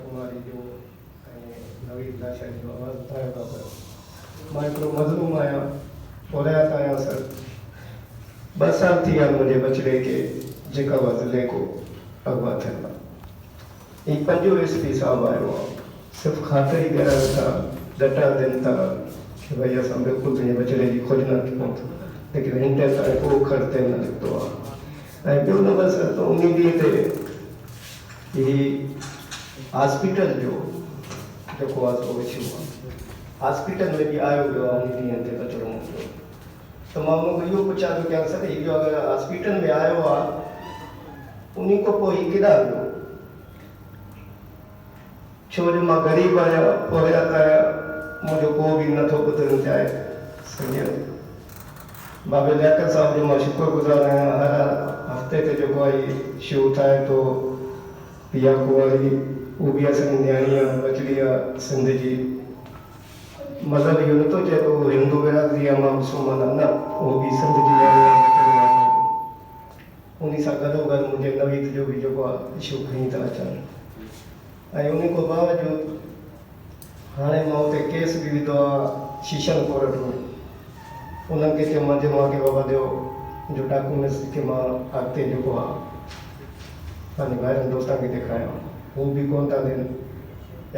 कुमारी जो नवी भाषा जो आवाज़ ॿुधायो था पियो मां हिकिड़ो मज़लूम आहियां औरत आहियां सर 2 साल थी विया मुंहिंजे बचिड़े खे जेका उहा ज़िले को अगवा थियल आहे ही 5 ईस्वी साहब आयो आहे सिर्फ़ु ख़ातिरी ॾियण था डटा ॾियनि था कि भई असां बिल्कुलु तुंहिंजे बचिड़े जी खोज न कयूं लेकिन हिन टाइम ताईं को ख़र्च न निकितो आहे ऐं ॿियो नंबर सर त उन ॾींहं ते ही हॉस्पिटल जो जेको आहे सो इशू आहे हॉस्पिटल में बि आयो वियो आहे उन ॾींहं ते बचिड़ो मुंहिंजो त मां उनखां इहो पुछां थो कि सर हीउ जो अगरि हॉस्पिटल में आयो आहे उन खां पोइ हीउ केॾांहुं वियो छो जो मां ग़रीब आहियां औरत आहियां मुंहिंजो को बि नथो ॿुधणु चाहे सम्झो बाबे लियाकत साहब जो मां शुक्रगुज़ार आहियां हर हफ़्ते ते जेको आहे शो ठाहे थो पिया कुंवारी उहो बि असांजी न्याणी आहे बचड़ी आहे सिंध जी मतिलबु इहो नथो चए थो हिंदू बिरादरी आहे मां मुस्लमान आहियां न उहो बि सिंध जी न्याणी आहे उन सां गॾोगॾु मुंहिंजे नवीद जो बि जेको आहे इशू खणी था अचनि ऐं उन खां बावजूदि हाणे मां उते केस बि विधो आहे शीशन कोर्ट में उन्हनि खे चयो मां के बाबा ॾियो जो डॉक्यूमेंट्स खे मां अॻिते जेको आहे पंहिंजे ॿाहिरनि दोस्तनि खे ॾेखारियां हू बि कोन था ॾियनि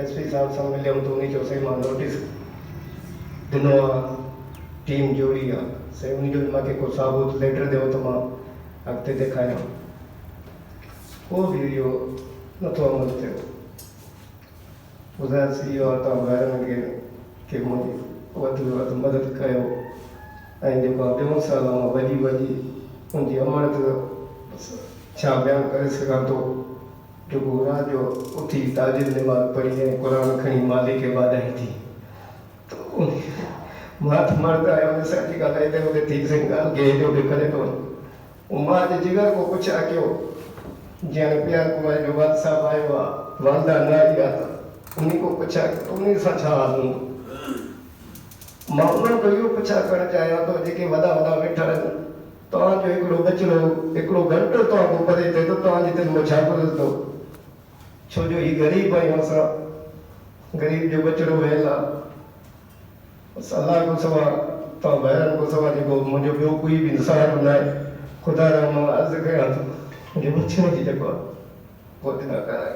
SP साहब सां मिलियमि त उन चयोसीं मां नोटिस ॾिनो आहे टीम जोड़ी आहे साईं उन जो बि मूंखे को साबुत लेटर ॾियो त मां अॻिते ॾेखारियां को बि इहो नथो अमल थियो ॿुधायोसीं इहो आहे तव्हां ॿाहिरनि खे मुंहिंजी वधि में वधि मदद कयो ऐं जेको आहे 2 साल मां वॾी उनजी अमानत छा बयानु करे सघां थो जेको रात जो उथी ताजिल नमाज़ पढ़ी ऐं क़ुर खणी मालिक खे वाधाई थी त उन मां त मर्द आहियां उन सां थी ॻाल्हाए त उते थी सघे ॻाल्हि खे हेॾो बि करे थो वञे मां अॼु जिगर को पुछा कयो जीअं हाणे प्यार कुमार जो वाद साहब आयो आहे वालदा न आई आहे त उन को पुछा कयो उन सां छा हाल हूंदो मां उन्हनि खां इहो पुछा करणु चाहियां थो जेके वॾा वेठा आहिनि तव्हांजो हिकिड़ो बचिड़ो हिकिड़ो घंटो तव्हां खां परे थिए थो तव्हांजे दिलि में छा गुज़रंदो छो जो हीउ ग़रीब आहियूं असां ग़रीब जो बचिड़ो वियल आहे अलाह खां सवाइ तव्हां ॿाहिरनि खां सवाइ जेको मुंहिंजो ॿियो कोई बि सहारो न आहे ख़ुदा मां अर्ज़ु कयां थो मुंहिंजे बचिड़े जी जेको आहे खोज न कराए